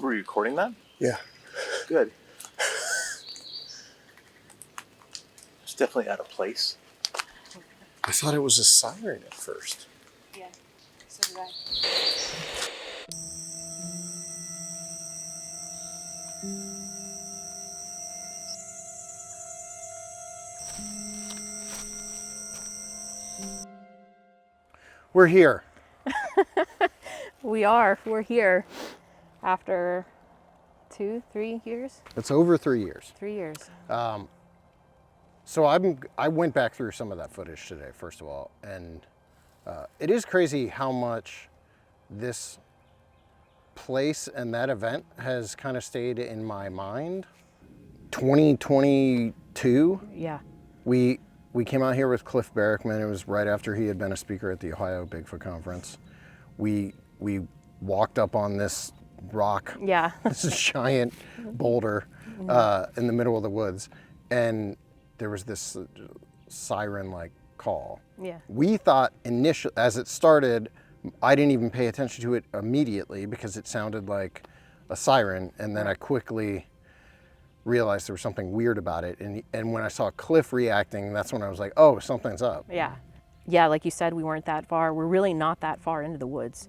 Were you recording that? Yeah. Good. It's definitely out of place. I thought it was a siren at first. Yeah, so did I. We're here. We're here after 2-3 years. It's over 3 years. 3 years. So I went back through some of that footage today, first of all, and it is crazy how much this place and that event has kind of stayed in my mind. 2022. Yeah. We came out here with Cliff Barrickman. It was right after he had been a speaker at the Ohio Bigfoot Conference. We walked up on this rock, Yeah. this giant boulder in the middle of the woods, and there was this siren-like call. Yeah. We thought initially, as it started, I didn't even pay attention to it immediately because it sounded like a siren, and then I quickly realized there was something weird about it. And when I saw Cliff reacting, that's when I was like, oh, something's up. Yeah. Yeah, like you said, we weren't that far. We're really not that far into the woods.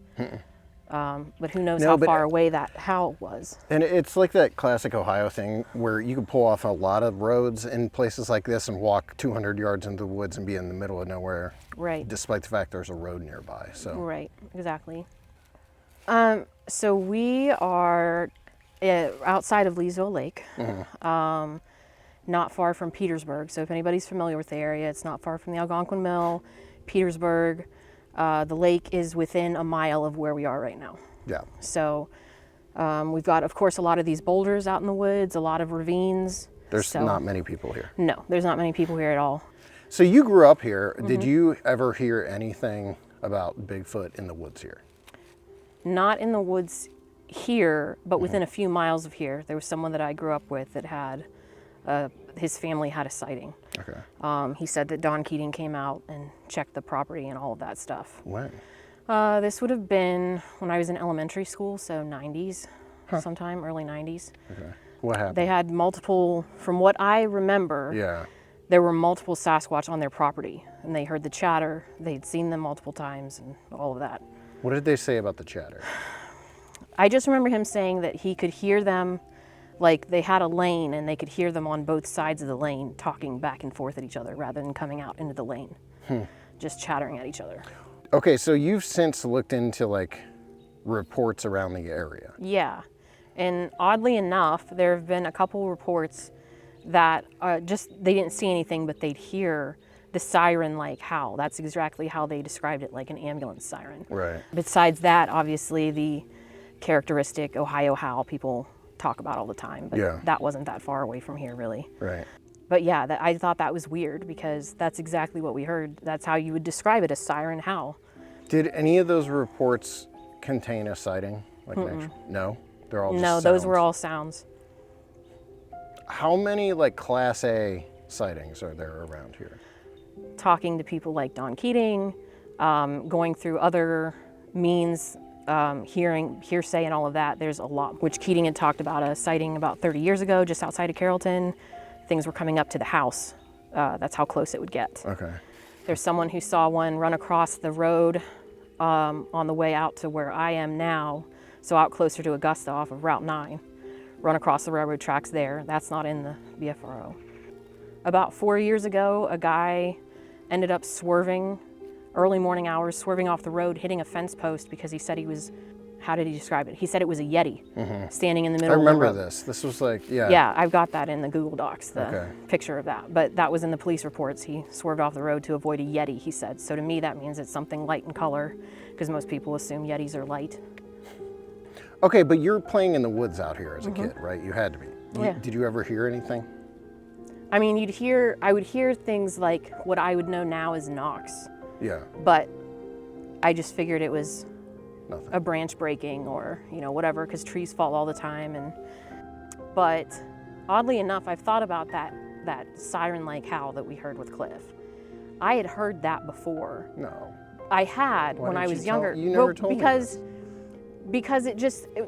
But who knows how far away that howl was. And it's like that classic Ohio thing where you can pull off a lot of roads in places like this and walk 200 yards into the woods and be in the middle of nowhere. Right. Despite the fact there's a road nearby. So. Right, exactly. So we are outside of Leesville Lake, not far from Petersburg. So if anybody's familiar with the area, it's not far from the Algonquin Mill, Petersburg. The lake is within a mile of where we are right now. Yeah. So we've got, of course, a lot of these boulders out in the woods, a lot of ravines. There's not many people here. No, there's not many people here at all. So you grew up here. Did you ever hear anything about Bigfoot in the woods here? Not in the woods here, but within a few miles of here. There was someone that I grew up with that had, his family had a sighting. Okay. He said that Don Keating came out and checked the property and all of that stuff. When? This would have been when I was in elementary school, so 90s, sometime, early 90s. Okay. What happened? They had multiple, from what I remember, there were multiple Sasquatch on their property, and they heard the chatter. They'd seen them multiple times and all of that. What did they say about the chatter? I just remember him saying that he could hear them, like they had a lane and they could hear them on both sides of the lane talking back and forth at each other rather than coming out into the lane, just chattering at each other. Okay, so you've since looked into like reports around the area. Yeah, and oddly enough, there have been a couple reports that they didn't see anything, but they'd hear the siren-like howl. That's exactly how they described it, like an ambulance siren. Right. Besides that, obviously the characteristic Ohio howl people talk about all the time, but that wasn't that far away from here, really. Right. But yeah, I thought that was weird because that's exactly what we heard. That's how you would describe it, a siren howl. Did any of those reports contain a sighting? Like no? They're all just No, sounds. those were all sounds. How many like Class A sightings are there around here? Talking to people like Don Keating, going through other means, hearsay and all of that, there's a lot, which Keating had talked about a sighting about 30 years ago just outside of Carrollton. Things were coming up to the house. That's how close it would get. Okay. There's someone who saw one run across the road on the way out to where I am now, so out closer to Augusta off of Route 9. Run across the railroad tracks there. That's not in the BFRO. About 4 years ago, a guy ended up swerving, early morning hours, swerving off the road, hitting a fence post because he said he was, how did he describe it? He said it was a Yeti standing in the middle of the road. I remember this. This was like, Yeah, I've got that in the Google Docs, the picture of that. But that was in the police reports. He swerved off the road to avoid a Yeti, he said. So to me, that means it's something light in color because most people assume Yetis are light. Okay, but you're playing in the woods out here as a kid, right? You had to be. Yeah. Did you ever hear anything? I mean, I would hear things like what I would know now as knocks. Yeah. But I just figured it was Nothing. a branch breaking or, whatever, because trees fall all the time. But oddly enough, I've thought about that siren-like howl that we heard with Cliff. I had heard that before. No. I had Why when I didn't was you tell- younger. you never told me because Because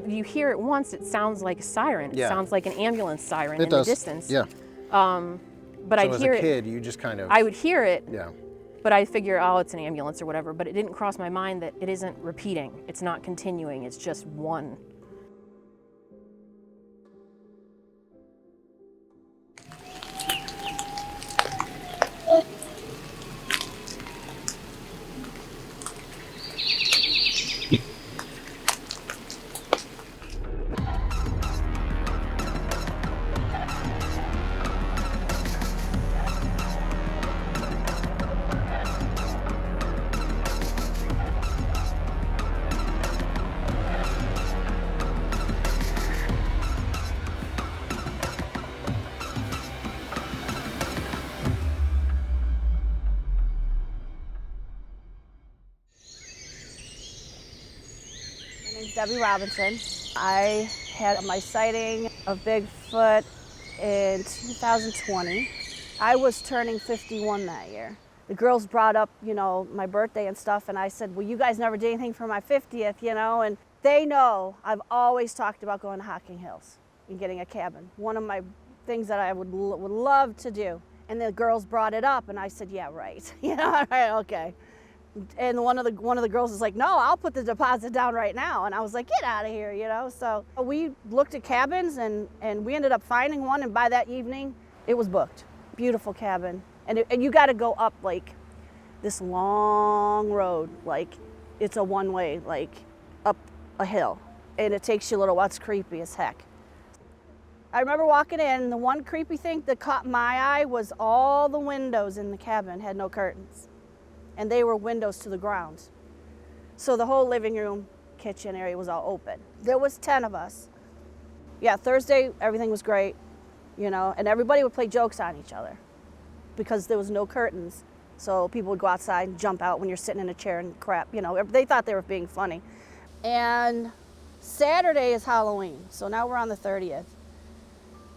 you hear it once, it sounds like a siren. It Yeah. sounds like an ambulance siren It in does. the distance. Yeah. But So I'd as hear a it. kid, you just kind of. I would hear it, Yeah. but I'd figure, oh, it's an ambulance or whatever. But it didn't cross my mind that it isn't repeating. It's not continuing. It's just one. My name's Debbie Robinson. I had my sighting of Bigfoot in 2020. I was turning 51 that year. The girls brought up, my birthday and stuff, and I said, well, you guys never did anything for my 50th, and they know I've always talked about going to Hocking Hills and getting a cabin. One of my things that I would love to do. And the girls brought it up, and I said, yeah, right. All right, okay. And one of the girls was like, no, I'll put the deposit down right now. And I was like, get out of here, So we looked at cabins and we ended up finding one. And by that evening, it was booked. Beautiful cabin. And you got to go up like this long road, like it's a one-way, like up a hill. And it takes you a little while. It's creepy as heck. I remember walking in, the one creepy thing that caught my eye was all the windows in the cabin had no curtains. And they were windows to the ground. So the whole living room, kitchen area was all open. There was 10 of us. Yeah, Thursday, everything was great, and everybody would play jokes on each other because there was no curtains. So people would go outside and jump out when you're sitting in a chair and crap, they thought they were being funny. And Saturday is Halloween, so now we're on the 30th.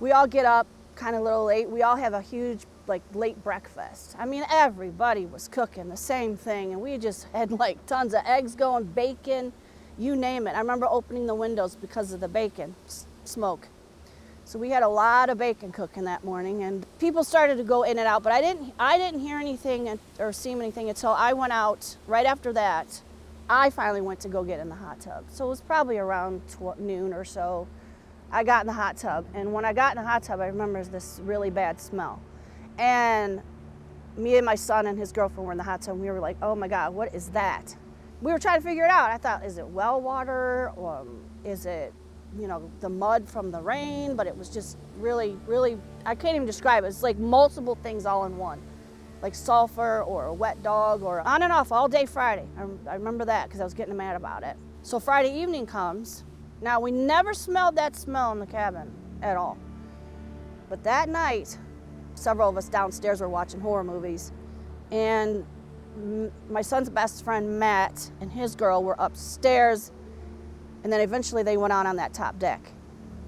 We all get up kind of a little late. We all have a huge late breakfast. I mean, everybody was cooking the same thing, and we just had tons of eggs going, bacon, you name it. I remember opening the windows because of the bacon smoke. So we had a lot of bacon cooking that morning, and people started to go in and out, but I didn't hear anything or see anything until I went out. Right after that, I finally went to go get in the hot tub. So it was probably around noon or so. I got in the hot tub, and when I got in the hot tub, I remember this really bad smell. And me and my son and his girlfriend were in the hot tub, and we were like, oh my God, what is that? We were trying to figure it out. I thought, is it well water, or is it, the mud from the rain? But it was just really, really, I can't even describe it. It's like multiple things all in one, like sulfur or a wet dog, or on and off all day Friday. I remember that because I was getting mad about it. So Friday evening comes. Now, we never smelled that smell in the cabin at all. But that night, several of us downstairs were watching horror movies, and my son's best friend, Matt, and his girl were upstairs, and then eventually they went out on that top deck,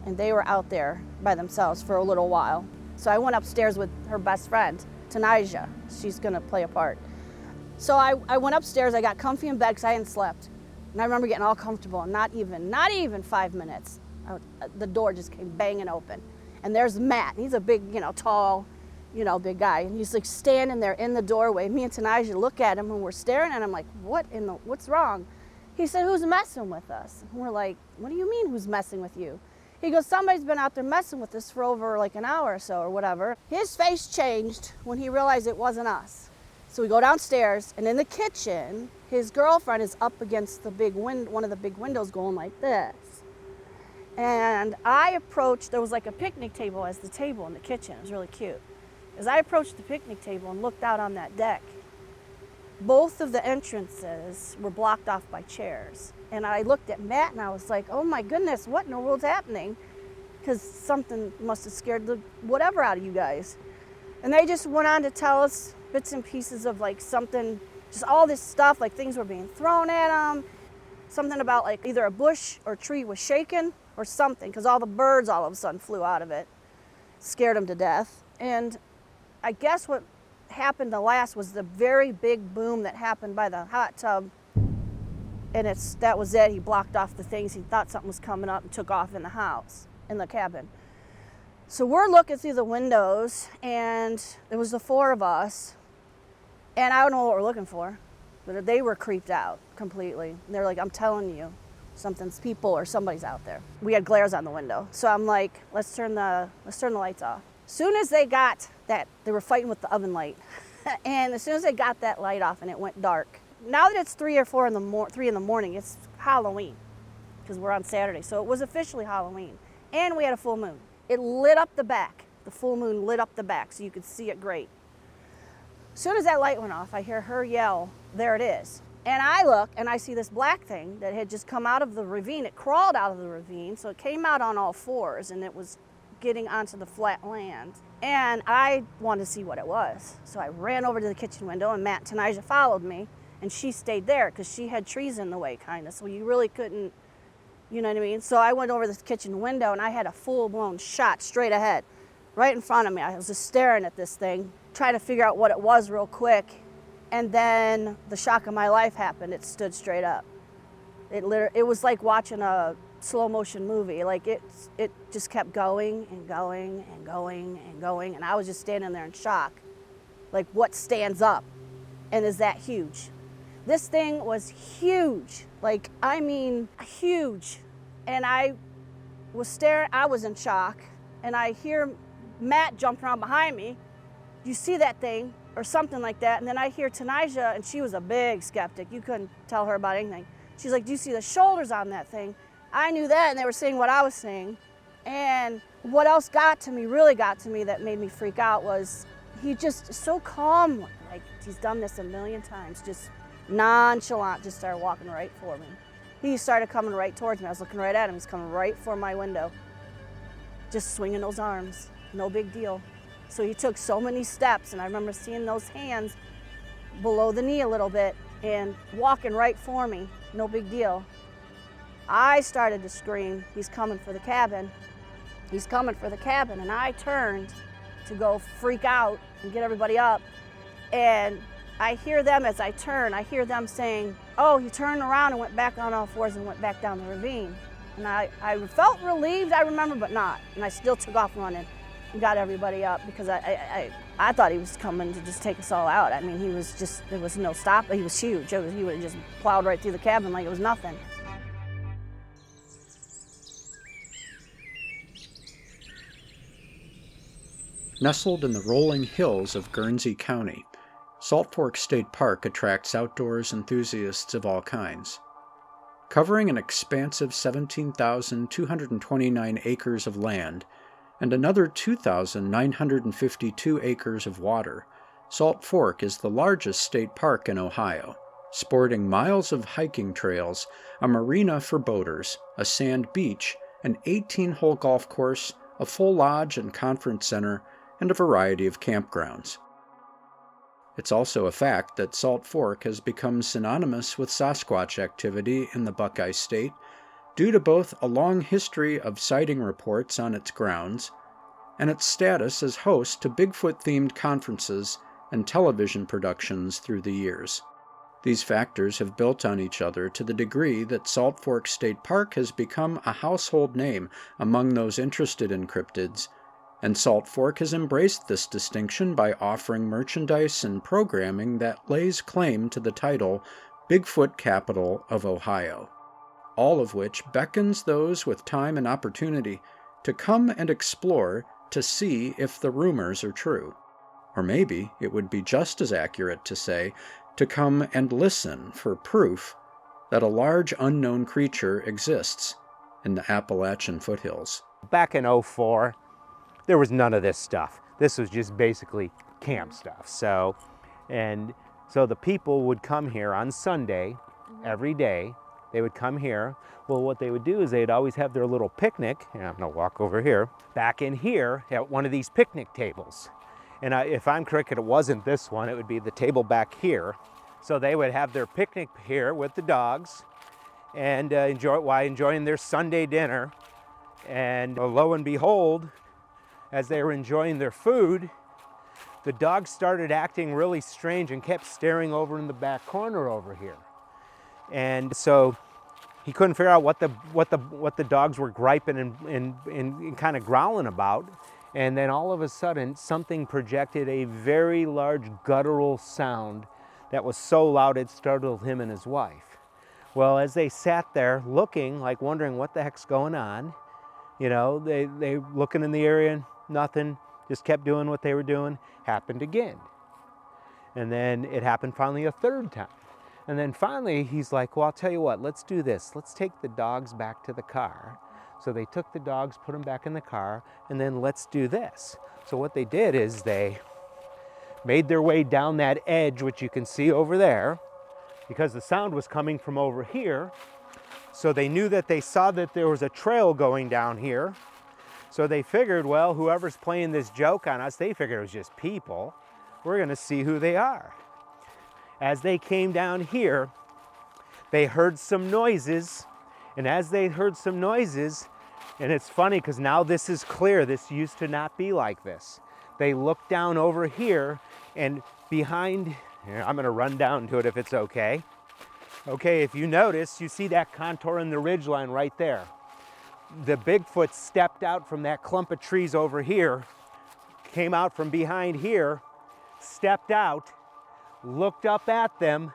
and they were out there by themselves for a little while. So I went upstairs with her best friend, Tanija. She's gonna play a part. So I went upstairs, I got comfy in bed because I hadn't slept, and I remember getting all comfortable, and not even 5 minutes, the door just came banging open, and there's Matt. He's a big, tall, big guy, and he's standing there in the doorway. Me and Tanija look at him, and we're staring at him like, what's wrong? He said, who's messing with us? And we're like, what do you mean, who's messing with you? He goes, somebody's been out there messing with us for over an hour or so, or whatever. His face changed when he realized it wasn't us. So we go downstairs, and in the kitchen, his girlfriend is up against the one of the big windows going like this. And I approached, there was a picnic table as the table in the kitchen. It was really cute. As I approached the picnic table and looked out on that deck, both of the entrances were blocked off by chairs. And I looked at Matt and I was like, oh my goodness, what in the world's happening? Because something must have scared the whatever out of you guys. And they just went on to tell us bits and pieces of something, just all this stuff, things were being thrown at them. Something about either a bush or tree was shaken or something, because all the birds all of a sudden flew out of it. Scared them to death. And I guess what happened the last was the very big boom that happened by the hot tub. and that was it. He blocked off the things. He thought something was coming up and took off in the house, in the cabin. So we're looking through the windows, and it was the 4 of us, and I don't know what we're looking for, but they were creeped out completely. And they're like, I'm telling you, something's people or somebody's out there. We had glares on the window, so I'm like, let's turn the lights off. Soon as they got that, they were fighting with the oven light, and as soon as they got that light off and it went dark. Now that it's 3 in the morning, it's Halloween, because we're on Saturday, so it was officially Halloween, and we had a full moon. It lit up the back. The full moon lit up the back so you could see it great. As soon as that light went off, I hear her yell, there it is. And I look and I see this black thing that had just come out of the ravine. It crawled out of the ravine, so it came out on all 4s, and it was getting onto the flat land. And I wanted to see what it was. So I ran over to the kitchen window, and Matt and Tanija followed me, and she stayed there because she had trees in the way, kind of, so you really couldn't. You know what I mean? So I went over to the kitchen window, and I had a full-blown shot straight ahead, right in front of me. I was just staring at this thing, trying to figure out what it was real quick. And then the shock of my life happened. It stood straight up. It was like watching a slow-motion movie. Like it just kept going and going and going and going. And I was just standing there in shock. Like, what stands up? And is that huge? This thing was huge. Like, I mean, huge. And I was staring, I was in shock, and I hear Matt jump around behind me. Do you see that thing? Or something like that. And then I hear Tanija, and she was a big skeptic. You couldn't tell her about anything. She's like, do you see the shoulders on that thing? I knew that, and they were saying what I was saying. And what else really got to me that made me freak out was he just so calm, like he's done this a million times, just nonchalant, just started walking right for me. He started coming right towards me. I was looking right at him. He's coming right for my window, just swinging those arms. No big deal. So he took so many steps, and I remember seeing those hands below the knee a little bit and walking right for me. No big deal. I started to scream, he's coming for the cabin. He's coming for the cabin. And I turned to go freak out and get everybody up. And I hear them, as I turn, I hear them saying, oh, he turned around and went back on all 4s and went back down the ravine. And I felt relieved, I remember, but not. And I still took off running and got everybody up, because I thought he was coming to just take us all out. I mean, he was just, there was no stop. He was huge. He would have just plowed right through the cabin like it was nothing. Nestled in the rolling hills of Guernsey County, Salt Fork State Park attracts outdoors enthusiasts of all kinds. Covering an expansive 17,229 acres of land and another 2,952 acres of water, Salt Fork is the largest state park in Ohio, sporting miles of hiking trails, a marina for boaters, a sand beach, an 18-hole golf course, a full lodge and conference center, and a variety of campgrounds. It's also a fact that Salt Fork has become synonymous with Sasquatch activity in the Buckeye State due to both a long history of sighting reports on its grounds and its status as host to Bigfoot-themed conferences and television productions through the years. These factors have built on each other to the degree that Salt Fork State Park has become a household name among those interested in cryptids, and Salt Fork has embraced this distinction by offering merchandise and programming that lays claim to the title Bigfoot Capital of Ohio, all of which beckons those with time and opportunity to come and explore to see if the rumors are true. Or maybe it would be just as accurate to say to come and listen for proof that a large unknown creature exists in the Appalachian foothills. Back in '04, there was none of this stuff. This was just basically camp stuff. So the people would come here on Sunday, every day. They would come here. Well, what they would do is they'd always have their little picnic. And I'm gonna walk over here. Back in here at one of these picnic tables. And if I'm correct, it wasn't this one, it would be the table back here. So they would have their picnic here with the dogs and enjoying their Sunday dinner. And lo and behold, as they were enjoying their food, the dogs started acting really strange and kept staring over in the back corner over here. And so he couldn't figure out what the dogs were griping and kind of growling about. And then all of a sudden, something projected a very large guttural sound that was so loud it startled him and his wife. Well, as they sat there looking, like wondering what the heck's going on, you know, they looking in the area, nothing, just kept doing what they were doing, happened again. And then it happened finally a third time. And then finally he's like, well, I'll tell you what, let's do this. Let's take the dogs back to the car. So they took the dogs, put them back in the car, and then let's do this. So what they did is they made their way down that edge, which you can see over there, because the sound was coming from over here. So they knew that they saw that there was a trail going down here. So they figured, well, whoever's playing this joke on us, they figured it was just people. We're gonna see who they are. As they came down here, they heard some noises. And as they heard some noises, and it's funny because now this is clear, this used to not be like this. They looked down over here and behind, here, I'm gonna run down to it if it's okay. Okay, if you notice, you see that contour in the ridgeline right there. The Bigfoot stepped out from that clump of trees over here, came out from behind here, stepped out, looked up at them.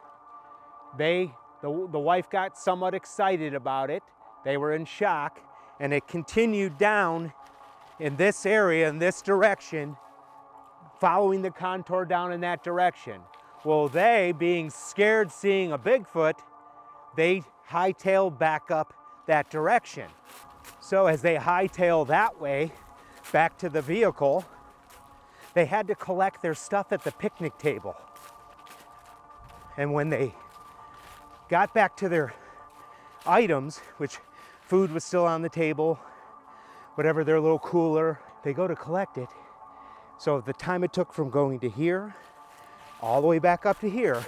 The wife got somewhat excited about it. They were in shock, and it continued down in this area, in this direction, following the contour down in that direction. Well, they, being scared seeing a Bigfoot, they hightailed back up that direction. So as they hightail that way, back to the vehicle, they had to collect their stuff at the picnic table. And when they got back to their items, which food was still on the table, whatever, their little cooler, they go to collect it. So the time it took from going to here, all the way back up to here,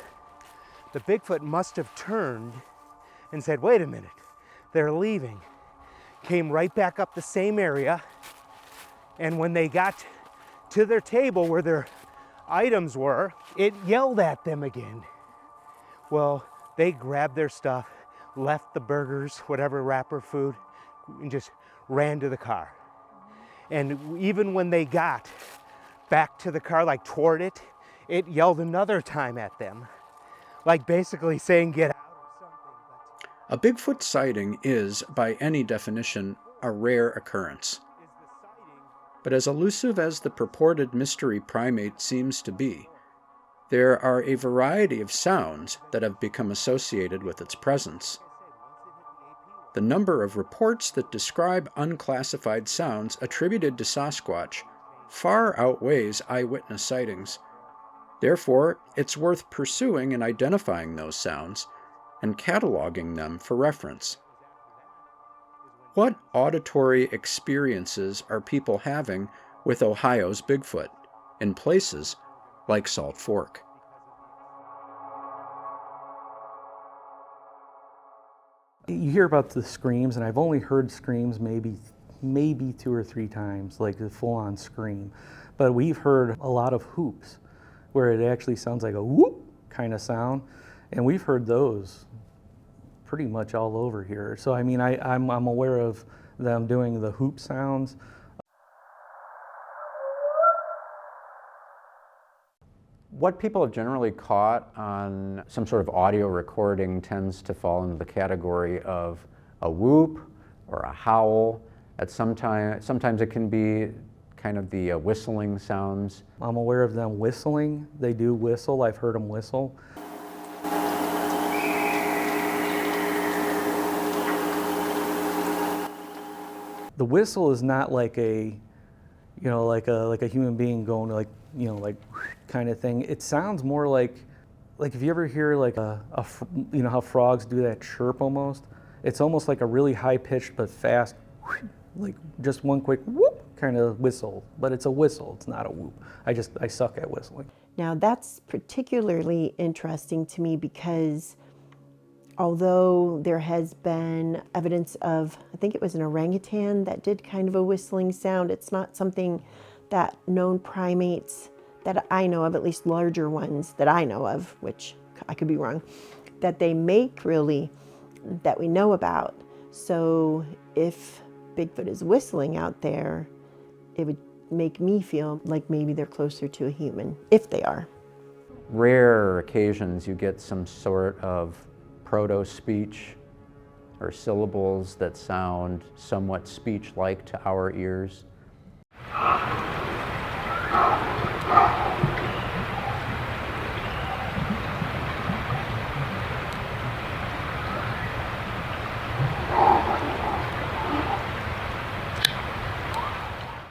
the Bigfoot must have turned and said, wait a minute, they're leaving. Came right back up the same area, and when they got to their table where their items were, it yelled at them again. Well, they grabbed their stuff, left the burgers, whatever wrapper food, and just ran to the car. And even when they got back to the car, like toward it, it yelled another time at them, like basically saying, get out or something. A Bigfoot sighting is, by any definition, a rare occurrence. But as elusive as the purported mystery primate seems to be, there are a variety of sounds that have become associated with its presence. The number of reports that describe unclassified sounds attributed to Sasquatch far outweighs eyewitness sightings. Therefore, it's worth pursuing and identifying those sounds and cataloging them for reference. What auditory experiences are people having with Ohio's Bigfoot in places like Salt Fork? You hear about the screams, and I've only heard screams maybe 2 or 3 times, like the full-on scream. But we've heard a lot of whoops, where it actually sounds like a whoop kind of sound, and we've heard those pretty much all over here. So I mean, I'm aware of them doing the whoop sounds. What people have generally caught on some sort of audio recording tends to fall into the category of a whoop or a howl. Sometimes it can be kind of the whistling sounds. I'm aware of them whistling. They do whistle. I've heard them whistle. The whistle is not like a, like a human being going like kind of thing. It sounds more like if you ever hear like how frogs do that chirp almost. It's almost like a really high pitched but fast, like just one quick whoop kind of whistle. But it's a whistle. It's not a whoop. I suck at whistling. Now that's particularly interesting to me because although there has been evidence of, I think it was an orangutan that did kind of a whistling sound, it's not something that known primates that I know of, at least larger ones that I know of, which I could be wrong, that they make really that we know about. So if Bigfoot is whistling out there, it would make me feel like maybe they're closer to a human, if they are. Rare occasions you get some sort of proto-speech or syllables that sound somewhat speech-like to our ears.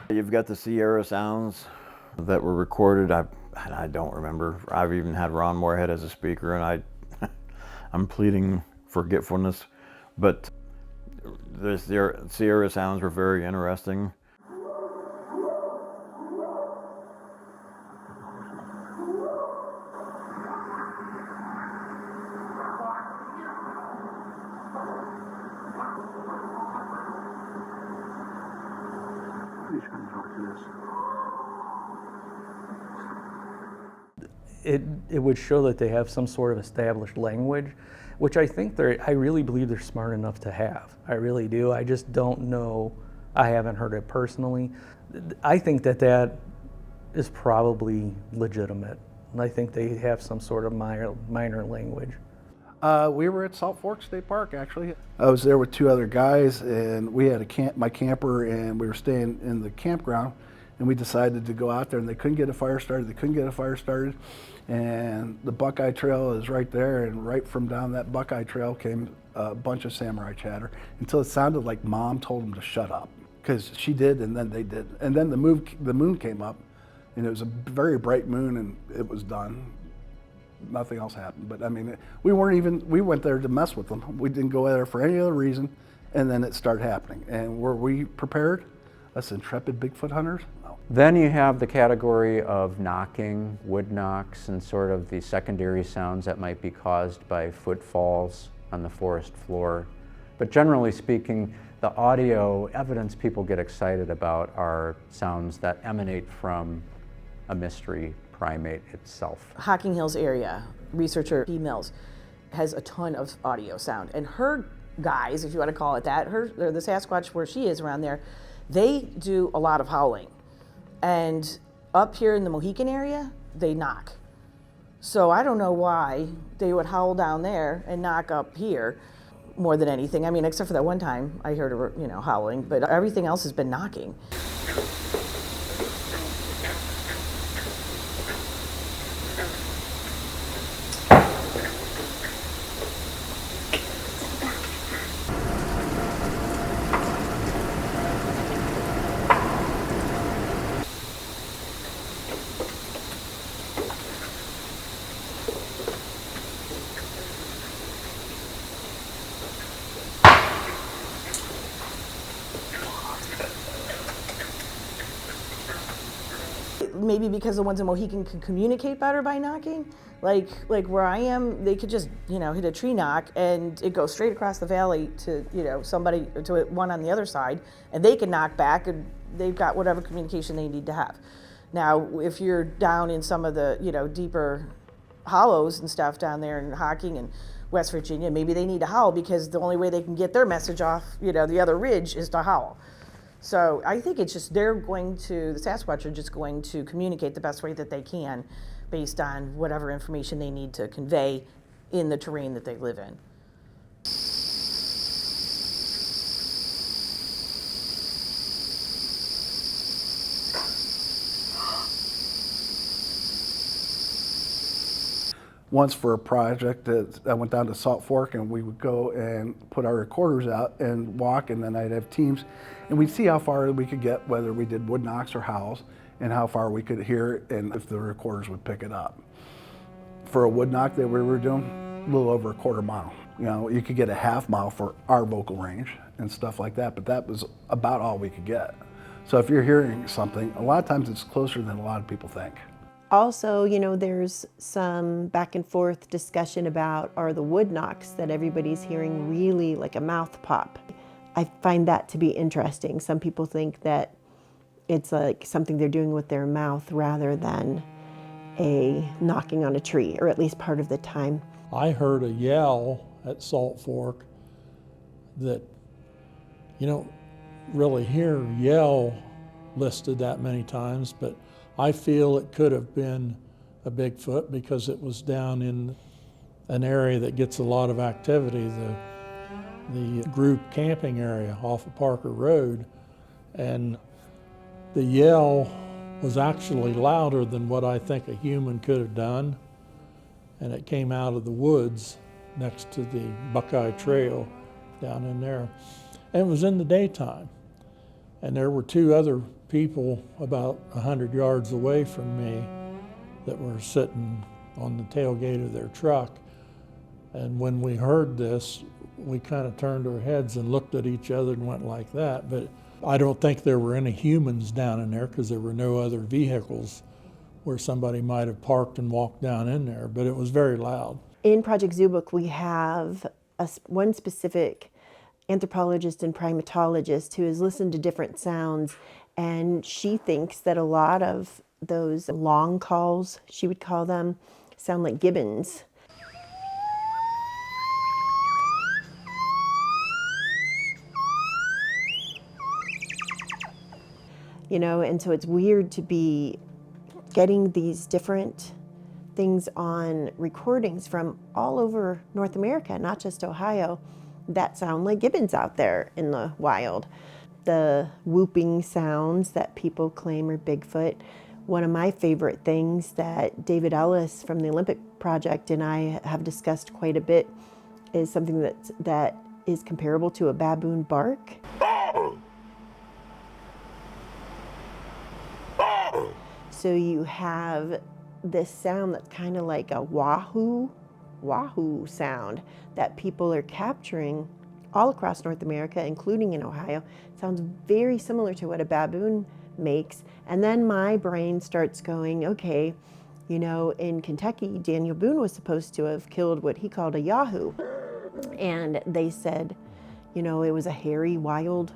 You've got the Sierra sounds that were recorded. I don't remember. I've even had Ron Moorhead as a speaker, and I'm pleading forgetfulness. But the Sierra sounds were very interesting. It would show that they have some sort of established language, which I really believe they're smart enough to have. I really do. I just don't know. I haven't heard it personally. I think that is probably legitimate. And I think they have some sort of minor language. We were at Salt Fork State Park, actually. I was there with 2 other guys, and we had my camper, and we were staying in the campground, and we decided to go out there, and they couldn't get a fire started. And the Buckeye Trail is right there, and right from down that Buckeye Trail came a bunch of samurai chatter until it sounded like Mom told them to shut up, because she did, and then they did. And then the moon came up, and it was a very bright moon, and it was done. Nothing else happened. But I mean, we went there to mess with them. We didn't go there for any other reason, and then it started happening. And were we prepared, us intrepid Bigfoot hunters? No. Then you have the category of knocking, wood knocks, and sort of the secondary sounds that might be caused by footfalls on the forest floor. But generally speaking, the audio evidence people get excited about are sounds that emanate from a mystery primate itself. Hocking Hills area, researcher P. Mills, has a ton of audio sound. And her guys, if you want to call it that, the Sasquatch where she is around there, they do a lot of howling. And up here in the Mohican area, they knock. So I don't know why they would howl down there and knock up here more than anything. I mean, except for that one time I heard her, howling, but everything else has been knocking. Maybe because the ones in Mohican can communicate better by knocking. Like where I am, they could just, hit a tree knock and it goes straight across the valley to, somebody, to one on the other side, and they can knock back and they've got whatever communication they need to have. Now, if you're down in some of the, deeper hollows and stuff down there in Hocking and West Virginia, maybe they need to howl because the only way they can get their message off, the other ridge is to howl. So I think it's just the Sasquatch are just going to communicate the best way that they can based on whatever information they need to convey in the terrain that they live in. Once for a project that I went down to Salt Fork, and we would go and put our recorders out and walk, and then I'd have teams, and we'd see how far we could get, whether we did wood knocks or howls, and how far we could hear it, and if the recorders would pick it up. For a wood knock that we were doing, a little over a quarter mile. You could get a half mile for our vocal range and stuff like that, but that was about all we could get. So if you're hearing something, a lot of times it's closer than a lot of people think. Also, there's some back and forth discussion about, are the wood knocks that everybody's hearing really like a mouth pop? I find that to be interesting. Some people think that it's like something they're doing with their mouth rather than a knocking on a tree, or at least part of the time. I heard a yell at Salt Fork that you don't really hear yell listed that many times, but I feel it could have been a Bigfoot because it was down in an area that gets a lot of activity, the group camping area off of Parker Road, and the yell was actually louder than what I think a human could have done, and it came out of the woods next to the Buckeye Trail down in there. And it was in the daytime, and there were two other people about 100 yards away from me that were sitting on the tailgate of their truck. And when we heard this, we kind of turned our heads and looked at each other and went like that. But I don't think there were any humans down in there because there were no other vehicles where somebody might have parked and walked down in there, but it was very loud. In Project Zoo Book, we have one specific anthropologist and primatologist who has listened to different sounds, and she thinks that a lot of those long calls, she would call them, sound like gibbons. You know, and so it's weird to be getting these different things on recordings from all over North America, not just Ohio, that sound like gibbons out there in the wild. The whooping sounds that people claim are Bigfoot. One of my favorite things that David Ellis from the Olympic Project and I have discussed quite a bit is something that is comparable to a baboon bark. So you have this sound that's kind of like a wahoo sound that people are capturing all across North America, including in Ohio. It sounds very similar to what a baboon makes. And then my brain starts going, okay, you know, in Kentucky, Daniel Boone was supposed to have killed what he called a yahoo. And they said, you know, it was a hairy, wild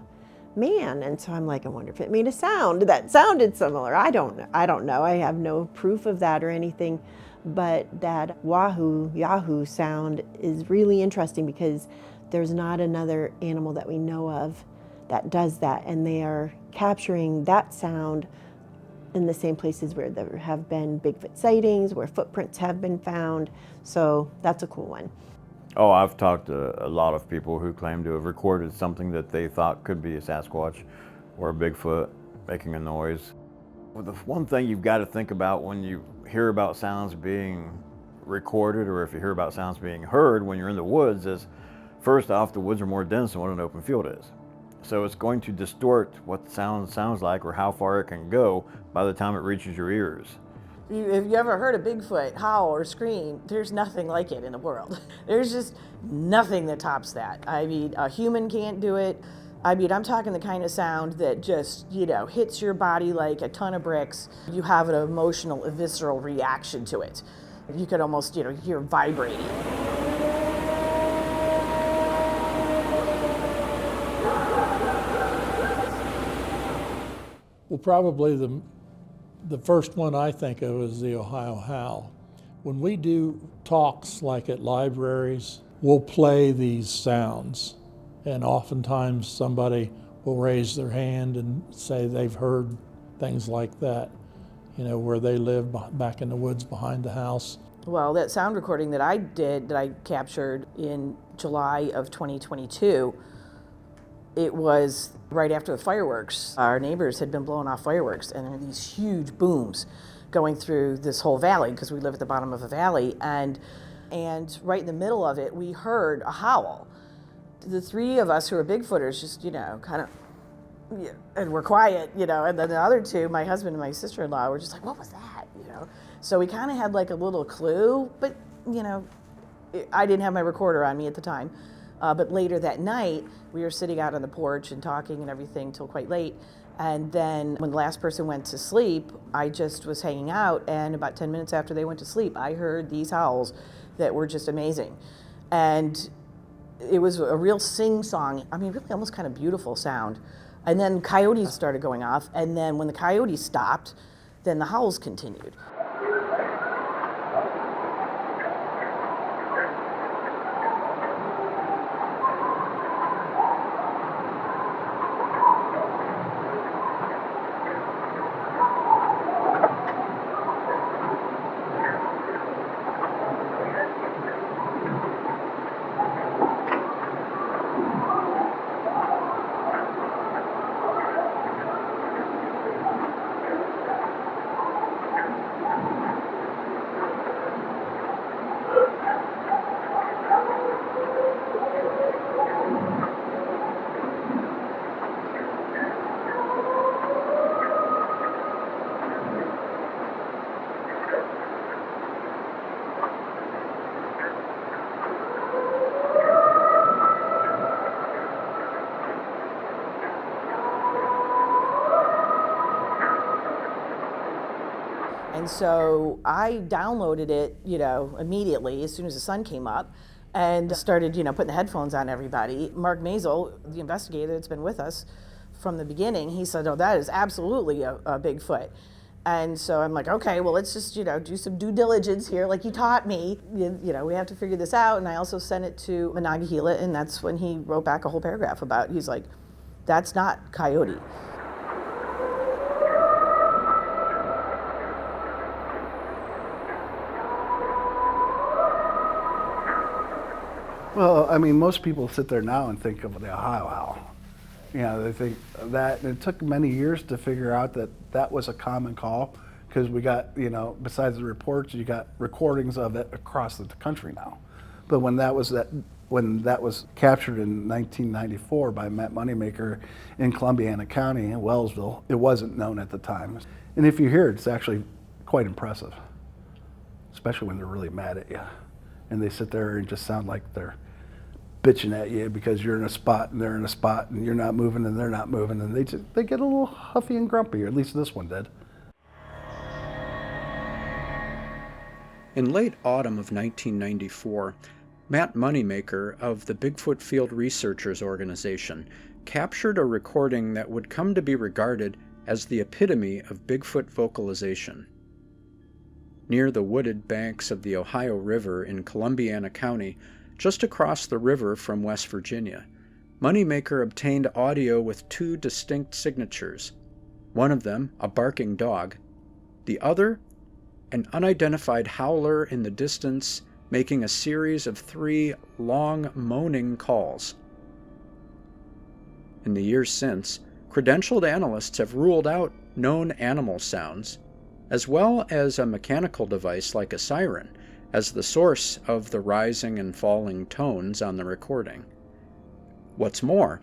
man. And so I'm like, I wonder if it made a sound that sounded similar. I don't know. I have no proof of that or anything. But that yahoo sound is really interesting because there's not another animal that we know of that does that. And they are capturing that sound in the same places where there have been Bigfoot sightings, where footprints have been found. So that's a cool one. Oh, I've talked to a lot of people who claim to have recorded something that they thought could be a Sasquatch or a Bigfoot making a noise. Well, the one thing you've got to think about when you hear about sounds being recorded, or if you hear about sounds being heard when you're in the woods, is first off, the woods are more dense than what an open field is. So it's going to distort what the sound sounds like or how far it can go by the time it reaches your ears. If you ever heard a Bigfoot howl or scream, there's nothing like it in the world. There's just nothing that tops that. I mean, a human can't do it. I mean, I'm talking the kind of sound that just, you know, hits your body like a ton of bricks. You have an emotional, a visceral reaction to it. You could almost, you know, hear vibrating. Well, probably the first one I think of is the Ohio howl. When we do talks like at libraries, we'll play these sounds, and oftentimes somebody will raise their hand and say they've heard things like that, you know, where they live back in the woods behind the house. Well, that sound recording that I did, that I captured in July of 2022, it was right after the fireworks. Our neighbors had been blowing off fireworks, and there were these huge booms going through this whole valley, because we live at the bottom of a valley, and right in the middle of it, we heard a howl. The three of us who are Bigfooters just, you know, kind of, yeah, and we're quiet, you know, and then the other two, my husband and my sister-in-law, were just like, what was that, you know? So we kind of had like a little clue, but, you know, I didn't have my recorder on me at the time. But later that night, we were sitting out on the porch and talking and everything till quite late. And then when the last person went to sleep, I just was hanging out, and about 10 minutes after they went to sleep, I heard these howls that were just amazing. And it was a real sing-song, I mean, really almost kind of beautiful sound. And then coyotes started going off, and then when the coyotes stopped, then the howls continued. And so I downloaded it, immediately as soon as the sun came up, and started, putting the headphones on everybody. Mark Mazel, the investigator that's been with us from the beginning, he said, "Oh, that is absolutely a Bigfoot." And so I'm like, okay, well, let's just, do some due diligence here, like you taught me. We have to figure this out. And I also sent it to Monongahela, and that's when he wrote back a whole paragraph about it. He's like, that's not coyote. Well, I mean, most people sit there now and think of the Ohio howl. They think that, and it took many years to figure out that that was a common call, because we got, besides the reports, you got recordings of it across the country now. But when that was captured in 1994 by Matt Moneymaker in Columbiana County in Wellsville, it wasn't known at the time. And if you hear it, it's actually quite impressive, especially when they're really mad at you. And they sit there and just sound like they're bitching at you because you're in a spot and they're in a spot and you're not moving and they're not moving, and they get a little huffy and grumpy, or at least this one did. In late autumn of 1994, Matt Moneymaker of the Bigfoot Field Researchers Organization captured a recording that would come to be regarded as the epitome of Bigfoot vocalization. Near the wooded banks of the Ohio River in Columbiana County, just across the river from West Virginia, Moneymaker obtained audio with two distinct signatures, one of them a barking dog, the other an unidentified howler in the distance making a series of 3 long moaning calls. In the years since, credentialed analysts have ruled out known animal sounds, as well as a mechanical device like a siren, as the source of the rising and falling tones on the recording. What's more,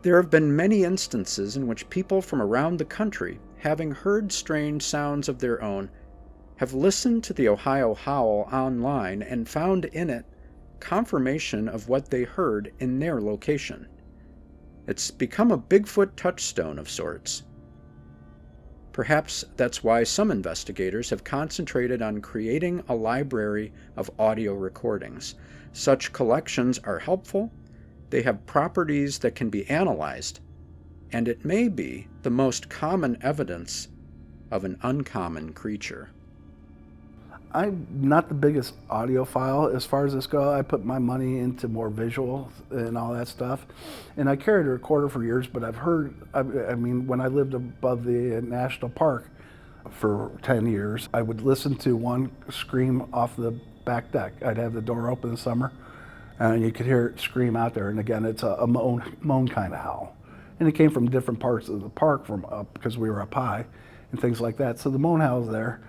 there have been many instances in which people from around the country, having heard strange sounds of their own, have listened to the Ohio howl online and found in it confirmation of what they heard in their location. It's become a Bigfoot touchstone of sorts. Perhaps that's why some investigators have concentrated on creating a library of audio recordings. Such collections are helpful, they have properties that can be analyzed, and it may be the most common evidence of an uncommon creature. I'm not the biggest audiophile as far as this goes. I put my money into more visual and all that stuff. And I carried a recorder for years, but when I lived above the national park for 10 years, I would listen to one scream off the back deck. I'd have the door open in the summer, and you could hear it scream out there. And again, it's a moan kind of howl. And it came from different parts of the park from up, because we were up high and things like that. So the moan howl's there.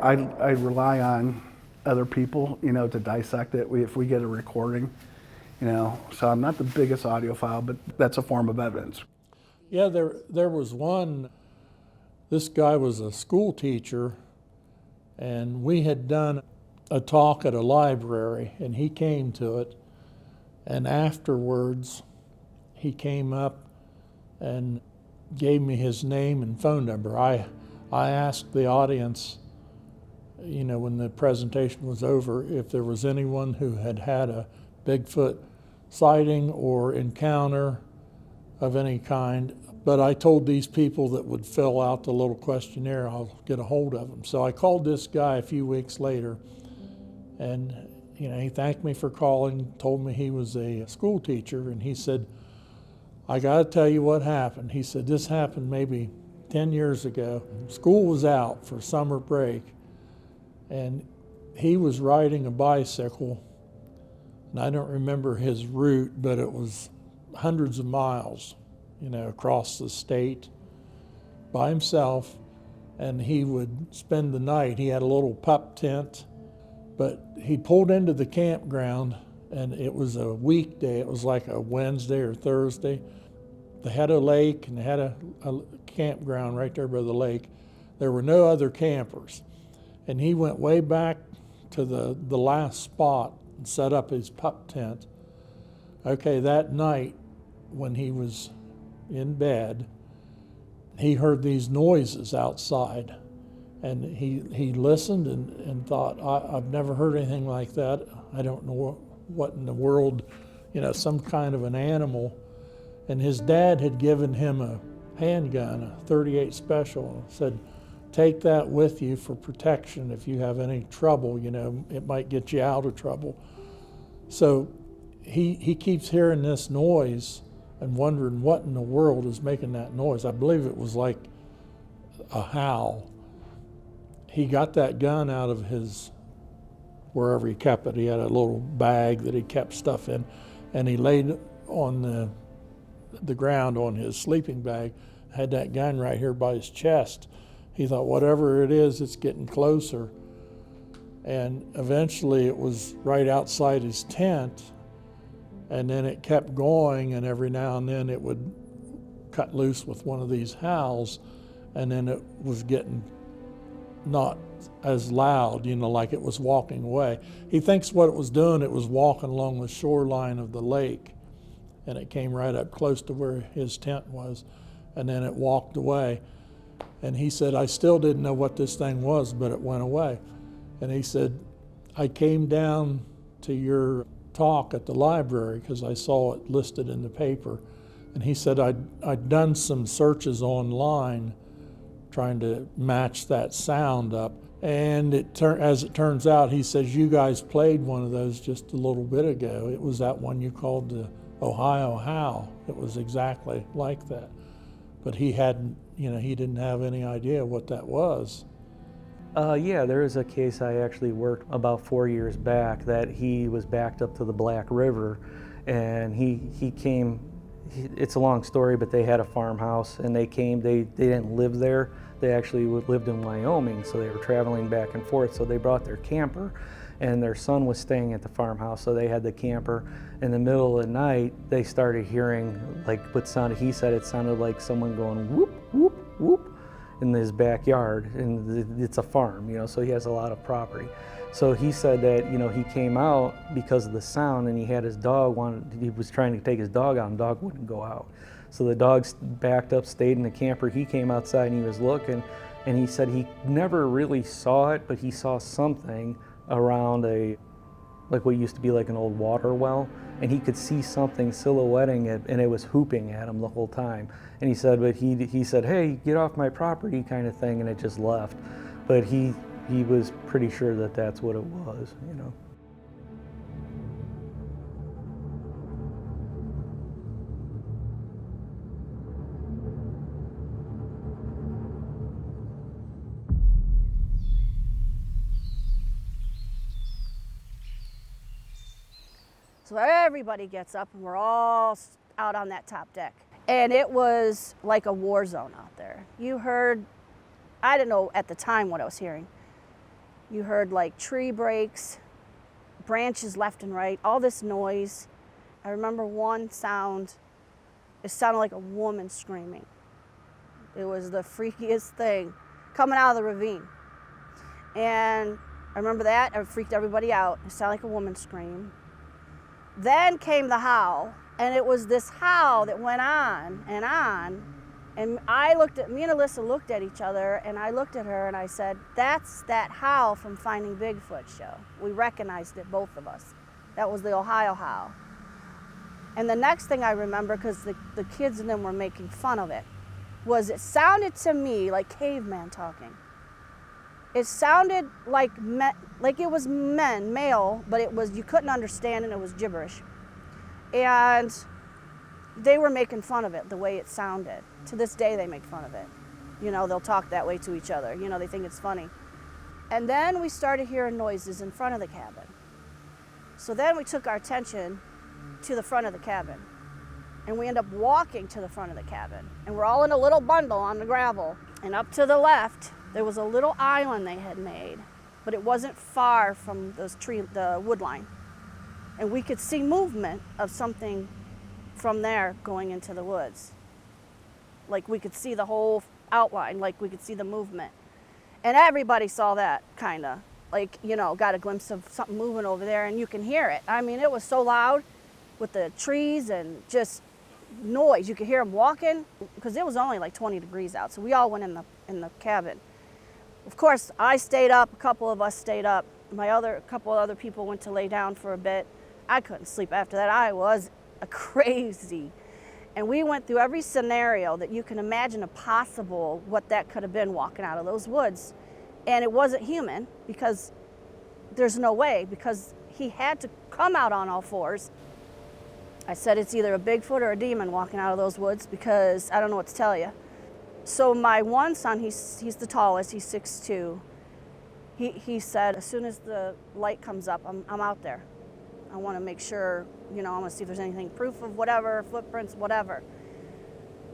I rely on other people, you know, to dissect it if we get a recording, you know. So I'm not the biggest audiophile, but that's a form of evidence. Yeah, there was one, this guy was a school teacher, and we had done a talk at a library, and he came to it, and afterwards he came up and gave me his name and phone number. I asked the audience, you know, when the presentation was over, if there was anyone who had had a Bigfoot sighting or encounter of any kind. But I told these people that would fill out the little questionnaire, I'll get a hold of them. So I called this guy a few weeks later, and you know, he thanked me for calling, told me he was a school teacher, and he said, I gotta tell you what happened. He said, this happened maybe 10 years ago. School was out for summer break, and he was riding a bicycle, and I don't remember his route, but it was hundreds of miles, you know, across the state by himself, and he would spend the night. He had a little pup tent, but he pulled into the campground, and it was a weekday. It was like a Wednesday or Thursday. They had a lake, and they had a campground right there by the lake. There were no other campers, and he went way back to the last spot and set up his pup tent. Okay, that night when he was in bed, he heard these noises outside, and he listened and thought, I've never heard anything like that. I don't know what in the world, you know, some kind of an animal. And his dad had given him a handgun, a .38 Special, and said, take that with you for protection. If you have any trouble, you know, it might get you out of trouble. So he keeps hearing this noise and wondering what in the world is making that noise. I believe it was like a howl. He got that gun out of his, wherever he kept it. He had a little bag that he kept stuff in, and he laid on the ground on his sleeping bag, had that gun right here by his chest. He thought, whatever it is, it's getting closer. And eventually it was right outside his tent, and then it kept going, and every now and then it would cut loose with one of these howls, and then it was getting not as loud, you know, like it was walking away. He thinks what it was doing, it was walking along the shoreline of the lake, and it came right up close to where his tent was, and then it walked away. And he said, I still didn't know what this thing was, but it went away. And he said, I came down to your talk at the library because I saw it listed in the paper. And he said, I'd done some searches online trying to match that sound up. And as it turns out, he says, you guys played one of those just a little bit ago. It was that one you called the Ohio howl. It was exactly like that. But he hadn't, you know, he didn't have any idea what that was. Yeah, there is a case I actually worked about 4 years back that he was backed up to the Black River, and he came, it's a long story, but they had a farmhouse, and they didn't live there. They actually lived in Wyoming, so they were traveling back and forth, so they brought their camper, and their son was staying at the farmhouse, so they had the camper. In the middle of the night, they started hearing, like what sounded, he said it sounded like someone going whoop, whoop, whoop in his backyard, and it's a farm, you know, so he has a lot of property. So he said that, you know, he came out because of the sound, and he had his dog, he was trying to take his dog out, and the dog wouldn't go out. So the dog backed up, stayed in the camper. He came outside and he was looking, and he said he never really saw it, but he saw something around like what used to be like an old water well, and he could see something silhouetting it, and it was whooping at him the whole time. And he said, but he said, hey, get off my property kind of thing, and it just left. But he was pretty sure that that's what it was, you know. So everybody gets up, and we're all out on that top deck. And it was like a war zone out there. You heard, I didn't know at the time what I was hearing, You heard like tree breaks, branches left and right, all this noise. I remember one sound, it sounded like a woman screaming. It was the freakiest thing coming out of the ravine. And I remember that, it freaked everybody out. It sounded like a woman scream. Then came the howl, and it was this howl that went on. And me and Alyssa looked at each other, and I looked at her and I said, that's that howl from Finding Bigfoot show. We recognized it, both of us. That was the Ohio howl. And the next thing I remember, because the kids and them were making fun of it, was it sounded to me like caveman talking. It sounded like it was male, but it was, you couldn't understand, and it was gibberish. And they were making fun of it, the way it sounded. To this day, they make fun of it. You know, they'll talk that way to each other. You know, they think it's funny. And then we started hearing noises in front of the cabin. So then we took our attention to the front of the cabin. And we end up walking to the front of the cabin. And we're all in a little bundle on the gravel. And up to the left, there was a little island they had made, but it wasn't far from the wood line. And we could see movement of something from there going into the woods. Like we could see the whole outline, like we could see the movement. And everybody saw that, kind of. Like, you know, got a glimpse of something moving over there, and you can hear it. I mean, it was so loud with the trees and just noise. You could hear them walking, because it was only like 20 degrees out. So we all went in the cabin. Of course, I stayed up, a couple of us stayed up. A couple of other people went to lay down for a bit. I couldn't sleep after that. I was crazy. And we went through every scenario that you can imagine possible what that could have been walking out of those woods. And it wasn't human, because there's no way, because he had to come out on all fours. I said it's either a Bigfoot or a demon walking out of those woods, because I don't know what to tell you. So my one son, he's the tallest, he's 6'2". He said, as soon as the light comes up, I'm out there. I want to make sure, you know, I want to see if there's anything, proof of whatever, footprints, whatever.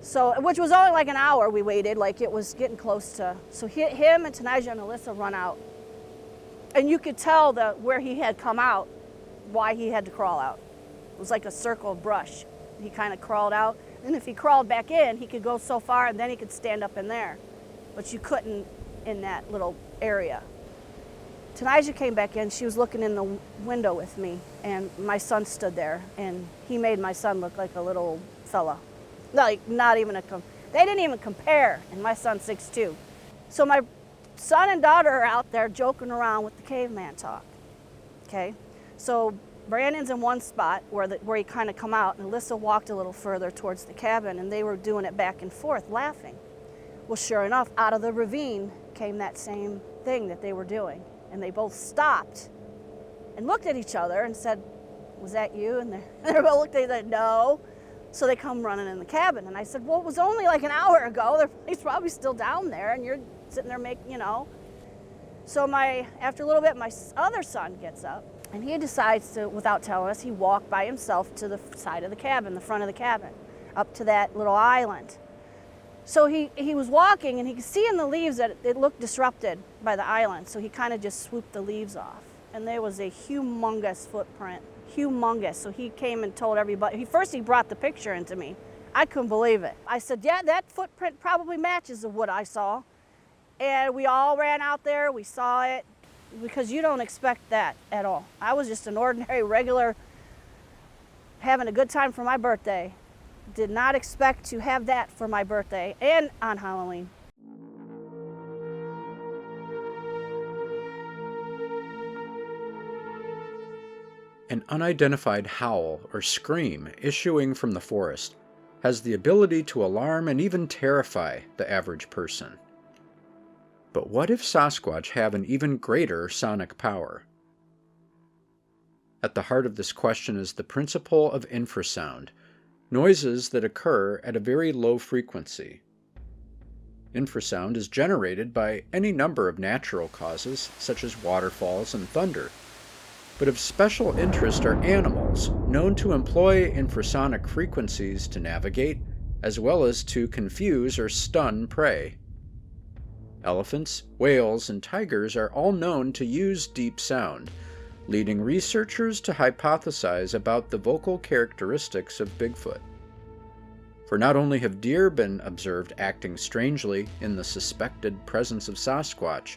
So, which was only like an hour we waited, like it was getting close to, so him and Tanija and Alyssa run out. And you could tell where he had come out, why he had to crawl out. It was like a circle of brush. He kind of crawled out, and if he crawled back in, he could go so far, and then he could stand up in there. But you couldn't in that little area. Tanija came back in, she was looking in the window with me, and my son stood there, and he made my son look like a little fella. Like, not even they didn't even compare, and my son's 6'2". So my son and daughter are out there joking around with the caveman talk, okay? So Brandon's in one spot where he kind of come out, and Alyssa walked a little further towards the cabin, and they were doing it back and forth, laughing. Well, sure enough, out of the ravine came that same thing that they were doing, and they both stopped and looked at each other and said, "Was that you?" And they both looked at said, "No." So they come running in the cabin, and I said, "Well, it was only like an hour ago. He's probably still down there, and you're sitting there making, you know." So after a little bit, my other son gets up, and he decides to, without telling us, he walked by himself to the side of the cabin, the front of the cabin, up to that little island. So he was walking, and he could see in the leaves that it looked disrupted by the island, so he kind of just swooped the leaves off. And there was a humongous footprint, humongous. So he came and told everybody. First he brought the picture into me. I couldn't believe it. I said, "Yeah, that footprint probably matches what I saw." And we all ran out there, we saw it, because you don't expect that at all. I was just an ordinary, regular, having a good time for my birthday. Did not expect to have that for my birthday and on Halloween. An unidentified howl or scream issuing from the forest has the ability to alarm and even terrify the average person. But what if Sasquatch have an even greater sonic power? At the heart of this question is the principle of infrasound, noises that occur at a very low frequency. Infrasound is generated by any number of natural causes, such as waterfalls and thunder. But of special interest are animals known to employ infrasonic frequencies to navigate, as well as to confuse or stun prey. Elephants, whales, and tigers are all known to use deep sound, leading researchers to hypothesize about the vocal characteristics of Bigfoot. For not only have deer been observed acting strangely in the suspected presence of Sasquatch,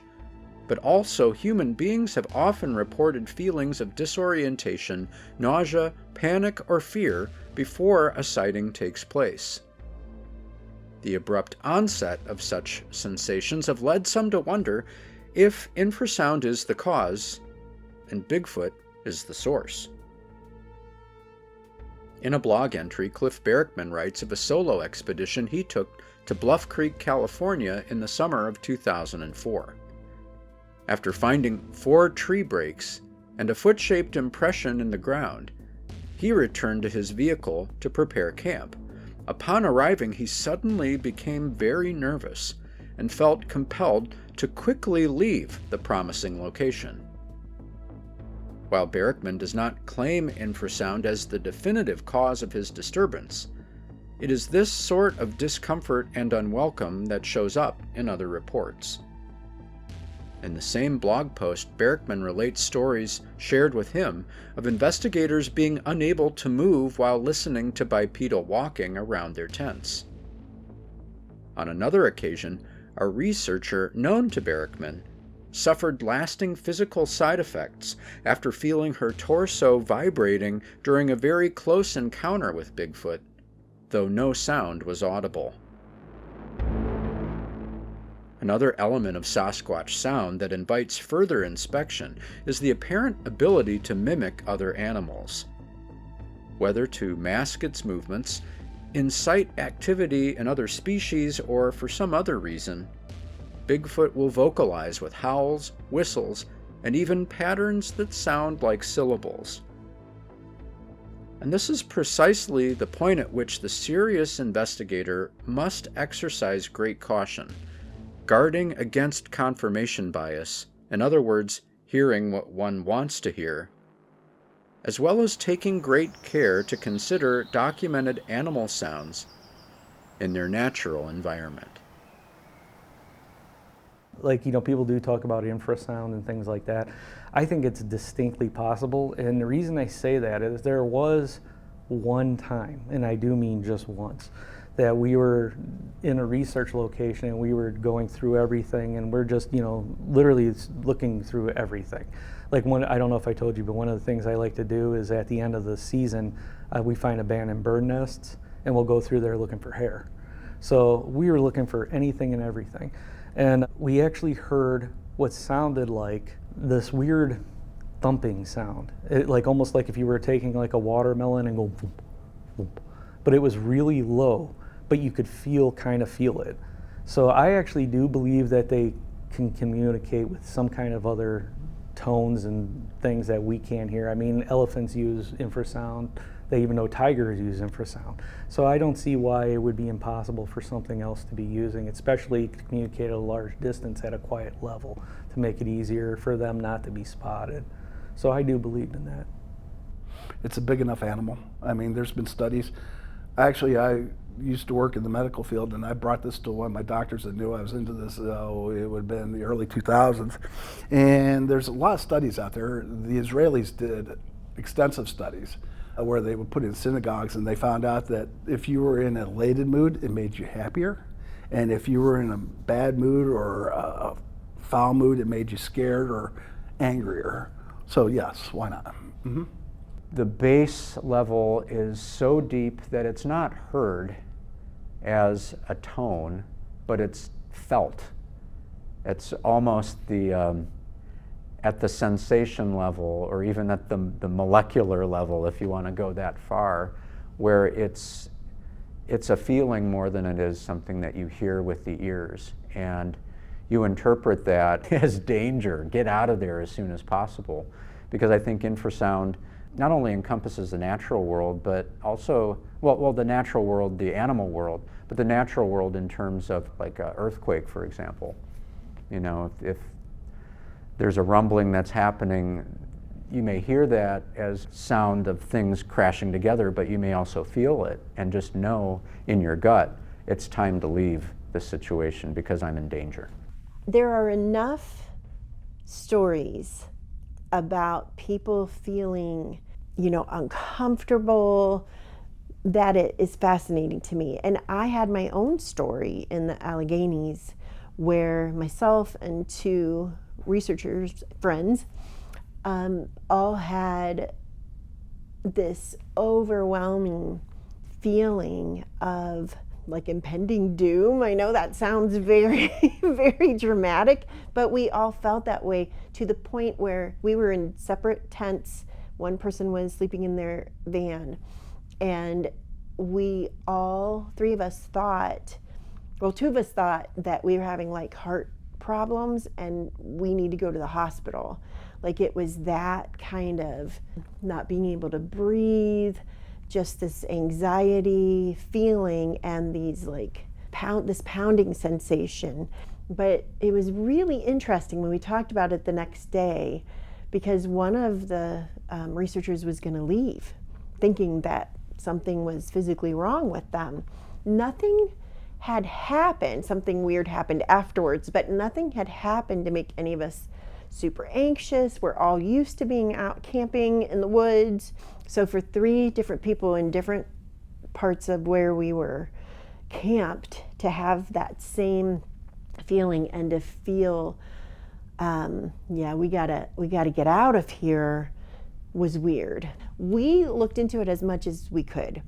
but also human beings have often reported feelings of disorientation, nausea, panic, or fear before a sighting takes place. The abrupt onset of such sensations have led some to wonder if infrasound is the cause and Bigfoot is the source. In a blog entry, Cliff Barackman writes of a solo expedition he took to Bluff Creek, California in the summer of 2004. After finding 4 tree breaks and a foot-shaped impression in the ground, he returned to his vehicle to prepare camp. Upon arriving, he suddenly became very nervous and felt compelled to quickly leave the promising location. While Barackman does not claim infrasound as the definitive cause of his disturbance, it is this sort of discomfort and unwelcome that shows up in other reports. In the same blog post, Barackman relates stories shared with him of investigators being unable to move while listening to bipedal walking around their tents. On another occasion, a researcher known to Barackman suffered lasting physical side effects after feeling her torso vibrating during a very close encounter with Bigfoot, though no sound was audible. Another element of Sasquatch sound that invites further inspection is the apparent ability to mimic other animals. Whether to mask its movements, incite activity in other species, or for some other reason, Bigfoot will vocalize with howls, whistles, and even patterns that sound like syllables. And this is precisely the point at which the serious investigator must exercise great caution, guarding against confirmation bias, in other words, hearing what one wants to hear, as well as taking great care to consider documented animal sounds in their natural environment. Like, people do talk about infrasound and things like that. I think it's distinctly possible, and the reason I say that is there was one time, and I do mean just once, that we were in a research location and we were going through everything, and we're just, literally looking through everything. Like, I don't know if I told you, but one of the things I like to do is at the end of the season, we find abandoned bird nests, and we'll go through there looking for hair. So we were looking for anything and everything. And we actually heard what sounded like this weird thumping sound. Almost like if you were taking like a watermelon and go, boom, boom. But it was really low, but you could kind of feel it. So I actually do believe that they can communicate with some kind of other tones and things that we can't hear. I mean, elephants use infrasound. They even know tigers use infrasound. So I don't see why it would be impossible for something else to be using, especially to communicate at a large distance at a quiet level to make it easier for them not to be spotted. So I do believe in that. It's a big enough animal. I mean, there's been studies. Actually, I used to work in the medical field, and I brought this to one of my doctors that knew I was into this. It would have been the early 2000s. And there's a lot of studies out there. The Israelis did extensive studies where they would put in synagogues, and they found out that if you were in an elated mood, it made you happier. And if you were in a bad mood or a foul mood, it made you scared or angrier. So yes, why not? Mm-hmm. The bass level is so deep that it's not heard as a tone, but it's felt. It's almost at the sensation level, or even at the molecular level, if you want to go that far, where it's a feeling more than it is something that you hear with the ears. And you interpret that as danger. Get out of there as soon as possible. Because I think infrasound not only encompasses the natural world, but also, well, the natural world, the animal world, but the natural world in terms of like an earthquake, for example. If there's a rumbling that's happening, you may hear that as sound of things crashing together, but you may also feel it and just know in your gut it's time to leave this situation because I'm in danger. There are enough stories about people feeling, uncomfortable, that it is fascinating to me. And I had my own story in the Alleghenies where myself and two researchers, friends, all had this overwhelming feeling of like impending doom. I know that sounds very, very dramatic, but we all felt that way to the point where we were in separate tents. One person was sleeping in their van, and all three of us thought, well, two of us thought that we were having like heart problems and we need to go to the hospital. Like it was that kind of not being able to breathe, just this anxiety feeling and these like this pounding sensation. But it was really interesting when we talked about it the next day, because one of the researchers was going to leave thinking that something was physically wrong with them. Nothing had happened, something weird happened afterwards, but nothing had happened to make any of us super anxious. We're all used to being out camping in the woods. So for three different people in different parts of where we were camped to have that same feeling and to feel, we gotta get out of here, was weird. We looked into it as much as we could.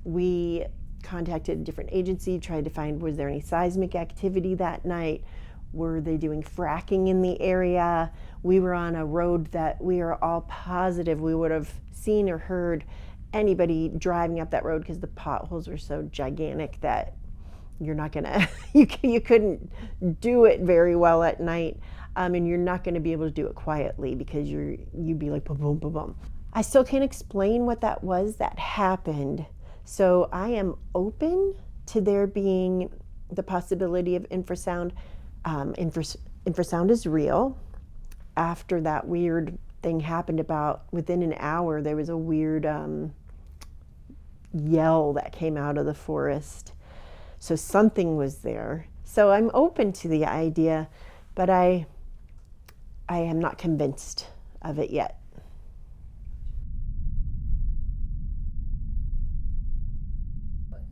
We contacted a different agency, tried to find, was there any seismic activity that night? Were they doing fracking in the area? We were on a road that we are all positive we would have seen or heard anybody driving up that road, because the potholes were so gigantic that you're not gonna, you couldn't do it very well at night. And you're not gonna be able to do it quietly because you'd be like boom, boom, boom, boom. I still can't explain what that was that happened. So I am open to there being the possibility of infrasound. Infrasound is real. After that weird thing happened, about within an hour, there was a weird yell that came out of the forest. So something was there. So I'm open to the idea, but I am not convinced of it yet.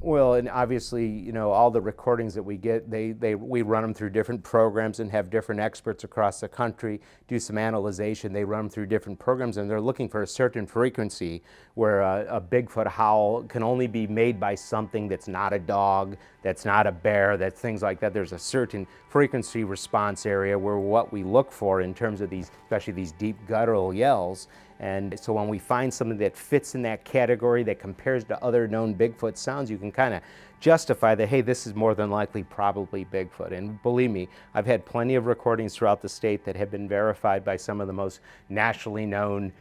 Well, and obviously, all the recordings that we get, we run them through different programs and have different experts across the country do some analyzation. They run them through different programs, and they're looking for a certain frequency where a Bigfoot howl can only be made by something that's not a dog, that's not a bear, that's things like that. There's a certain frequency response area where what we look for in terms of these, especially these deep guttural yells. And so when we find something that fits in that category that compares to other known Bigfoot sounds, you can kind of justify that, hey, this is more than likely probably Bigfoot. And believe me, I've had plenty of recordings throughout the state that have been verified by some of the most nationally known,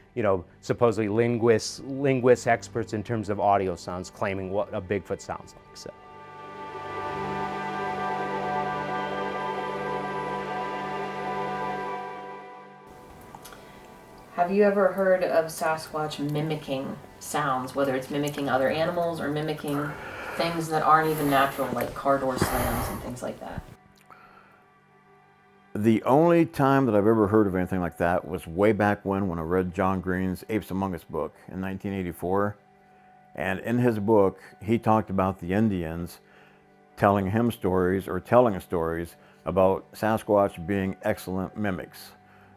supposedly linguist experts in terms of audio sounds, claiming what a Bigfoot sounds like. So. Have you ever heard of Sasquatch mimicking sounds, whether it's mimicking other animals or mimicking things that aren't even natural, like car door slams and things like that? The only time that I've ever heard of anything like that was way back when I read John Green's Apes Among Us book in 1984. And in his book, he talked about the Indians telling him stories, or telling us stories, about Sasquatch being excellent mimics,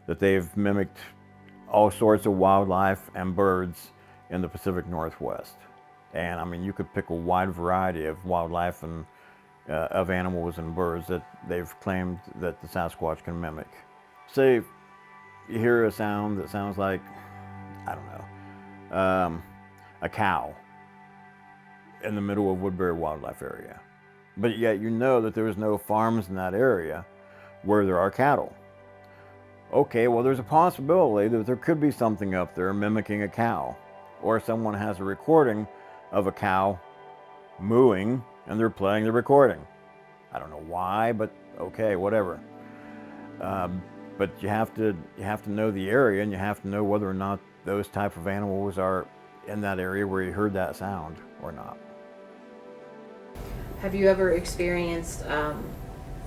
that they've mimicked all sorts of wildlife and birds in the Pacific Northwest. And I mean, you could pick a wide variety of wildlife and of animals and birds that they've claimed that the Sasquatch can mimic. Say you hear a sound that sounds like, I don't know, a cow in the middle of Woodbury Wildlife Area. But yet you know that there's no farms in that area where there are cattle. Okay, well, there's a possibility that there could be something up there mimicking a cow, or someone has a recording of a cow mooing and they're playing the recording. I don't know why, but okay, whatever. But you have to know the area, and you have to know whether or not those type of animals are in that area where you heard that sound or not. Have you ever experienced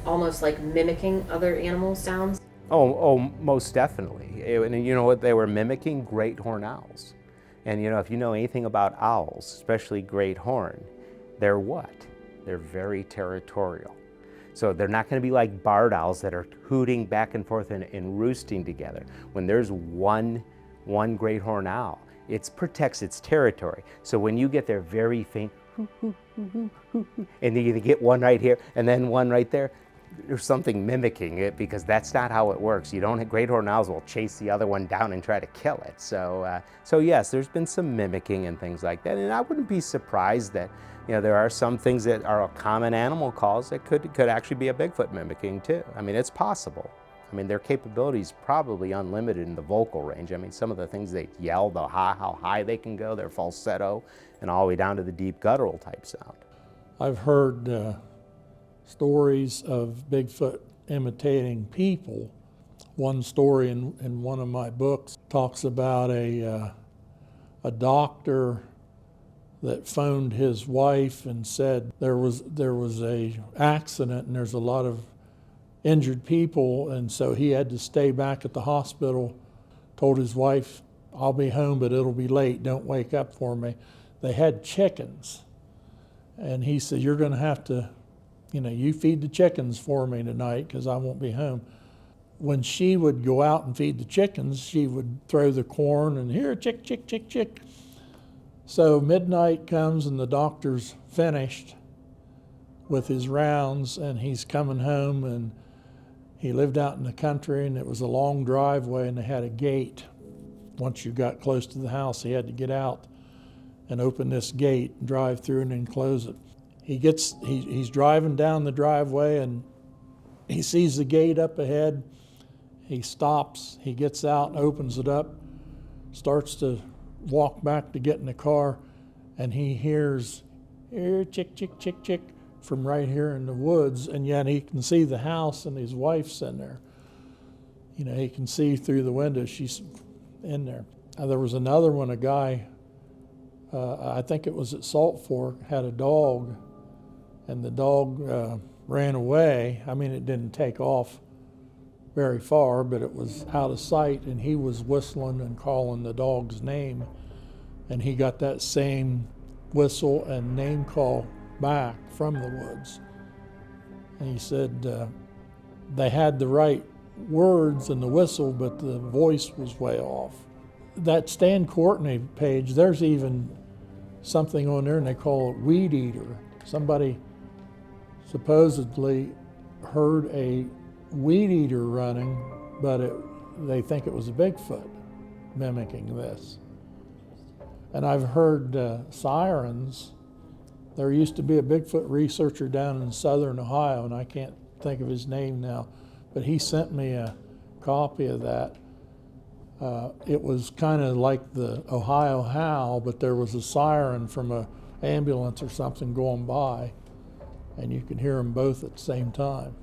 almost like mimicking other animal sounds? Oh, most definitely. And you know what they were mimicking? Great horned owls. And you know, if you know anything about owls, especially great horn, they're what? They're very territorial. So they're not going to be like barred owls that are hooting back and forth and roosting together. When there's one great horned owl, it protects its territory. So when you get their very faint, and you get one right here and then one right there, there's something mimicking it, because that's not how it works. You don't, great horned owls will chase the other one down and try to kill it. So yes, there's been some mimicking and things like that. And I wouldn't be surprised that, you know, there are some things that are common animal calls that could actually be a Bigfoot mimicking too. I mean, it's possible. I mean, their capabilities probably unlimited in the vocal range. I mean, some of the things they yell, how high they can go, their falsetto, and all the way down to the deep guttural type sound. I've heard stories of Bigfoot imitating people. One story in one of my books talks about a doctor that phoned his wife and said there was a accident and there's a lot of injured people, and so he had to stay back at the hospital. Told his wife, "I'll be home, but it'll be late. Don't wake up for me." They had chickens, and he said, "You're going to have to, you know, you feed the chickens for me tonight because I won't be home." When she would go out and feed the chickens, she would throw the corn and here, chick, chick, chick, chick. So midnight comes and the doctor's finished with his rounds and he's coming home, and he lived out in the country and it was a long driveway and they had a gate. Once you got close to the house, he had to get out and open this gate and drive through and then close it. He's driving down the driveway and he sees the gate up ahead. He stops, he gets out and opens it up, starts to walk back to get in the car, and he hears chick, chick, chick, chick from right here in the woods, and yet he can see the house and his wife's in there. You know, he can see through the window, she's in there. There was another one, a guy, I think it was at Salt Fork, had a dog, and the dog ran away. I mean, it didn't take off very far, but it was out of sight, and he was whistling and calling the dog's name, and he got that same whistle and name call back from the woods. And he said they had the right words in the whistle, but the voice was way off. That Stan Courtney page, there's even something on there and they call it weed eater. Somebody supposedly heard a weed eater running, but they think it was a Bigfoot mimicking this. And I've heard sirens. There used to be a Bigfoot researcher down in southern Ohio, and I can't think of his name now, but he sent me a copy of that. It was kind of like the Ohio howl, but there was a siren from an ambulance or something going by, and you could hear them both at the same time.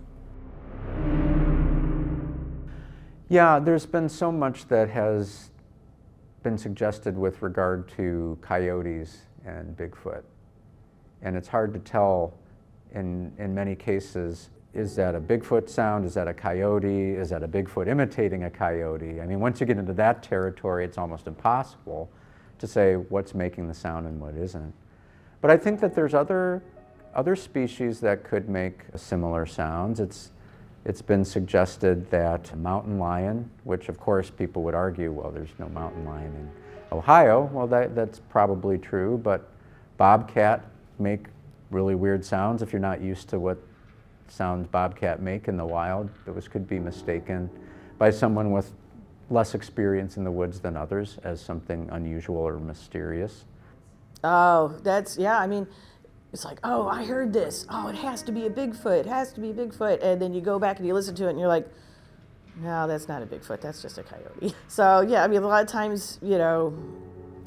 Yeah, there's been so much that has been suggested with regard to coyotes and Bigfoot. And it's hard to tell in many cases, is that a Bigfoot sound? Is that a coyote? Is that a Bigfoot imitating a coyote? I mean, once you get into that territory, it's almost impossible to say what's making the sound and what isn't. But I think that there's other species that could make similar sounds. It's been suggested that a mountain lion, which of course people would argue, well, there's no mountain lion in Ohio. Well, that's probably true, but bobcat make really weird sounds if you're not used to what sounds bobcat make in the wild. Those could be mistaken by someone with less experience in the woods than others as something unusual or mysterious. Oh, yeah, I mean, it's like, oh, I heard this. Oh, it has to be a Bigfoot. It has to be a Bigfoot. And then you go back and you listen to it and you're like, no, that's not a Bigfoot. That's just a coyote. So, yeah, I mean, a lot of times, you know,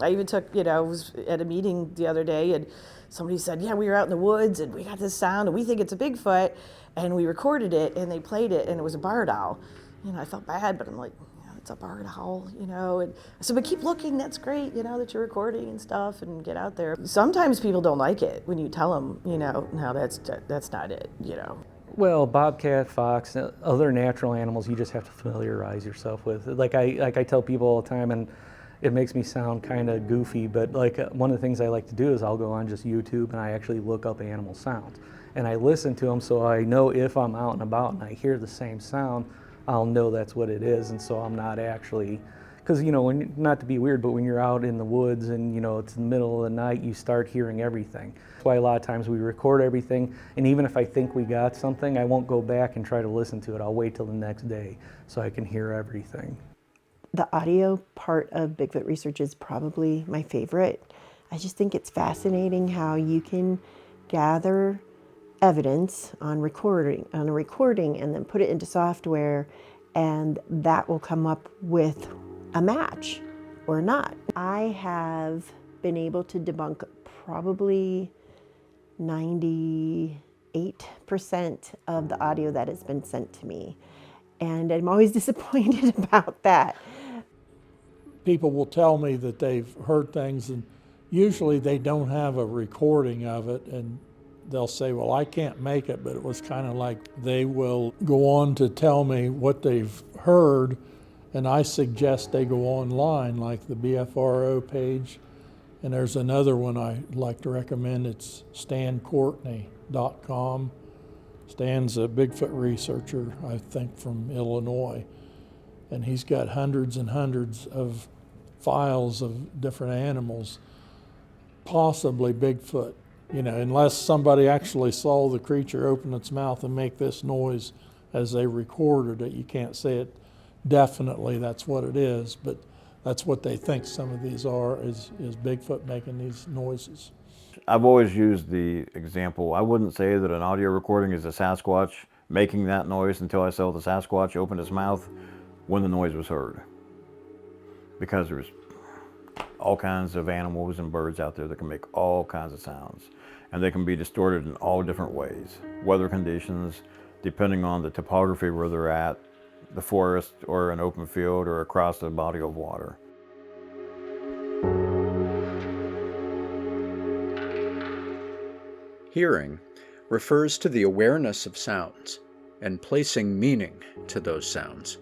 I even took, you know, was at a meeting the other day and somebody said, yeah, we were out in the woods and we got this sound and we think it's a Bigfoot, and we recorded it and they played it and it was a barred owl. You know, I felt bad, but I'm like, yeah, it's a barred owl, you know. And so, but keep looking, that's great, you know, that you're recording and stuff, and get out there. Sometimes people don't like it when you tell them, you know, no, that's not it, you know. Well, bobcat, fox, other natural animals, you just have to familiarize yourself with. Like I tell people all the time, and it makes me sound kind of goofy, but like one of the things I like to do is I'll go on just YouTube and I actually look up animal sounds. And I listen to them so I know if I'm out and about and I hear the same sound, I'll know that's what it is. And so I'm not actually, because you know, when, not to be weird, but when you're out in the woods and you know, it's the middle of the night, you start hearing everything. That's why a lot of times we record everything, and even if I think we got something, I won't go back and try to listen to it. I'll wait till the next day so I can hear everything. The audio part of Bigfoot research is probably my favorite. I just think it's fascinating how you can gather evidence on a recording and then put it into software, and that will come up with a match or not. I have been able to debunk probably 98% of the audio that has been sent to me, and I'm always disappointed about that. People will tell me that they've heard things, and usually they don't have a recording of it, and they'll say, well, I can't make it, but it was kind of like they will go on to tell me what they've heard, and I suggest they go online, like the BFRO page, and there's another one I like to recommend. It's stancourtney.com. Stan's a Bigfoot researcher, I think, from Illinois, and he's got hundreds and hundreds of files of different animals, possibly Bigfoot. You know, unless somebody actually saw the creature open its mouth and make this noise as they recorded it, you can't say it definitely that's what it is, but that's what they think some of these are, is Bigfoot making these noises. I've always used the example, I wouldn't say that an audio recording is a Sasquatch making that noise until I saw the Sasquatch open its mouth when the noise was heard. Because there's all kinds of animals and birds out there that can make all kinds of sounds. And they can be distorted in all different ways. Weather conditions, depending on the topography where they're at, the forest or an open field or across a body of water. Hearing refers to the awareness of sounds and placing meaning to those sounds.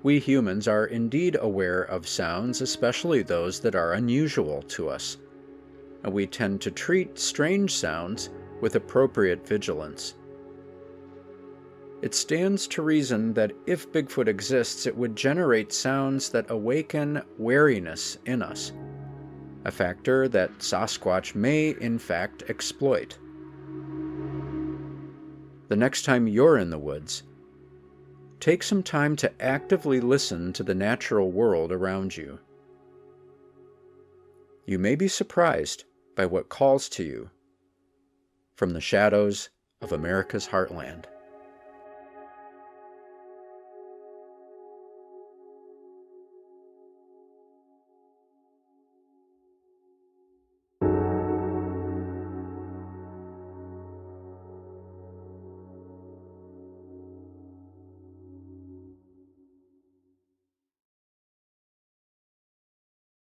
We humans are indeed aware of sounds, especially those that are unusual to us, and we tend to treat strange sounds with appropriate vigilance. It stands to reason that if Bigfoot exists, it would generate sounds that awaken wariness in us, a factor that Sasquatch may in fact exploit. The next time you're in the woods, take some time to actively listen to the natural world around you. You may be surprised by what calls to you from the shadows of America's heartland.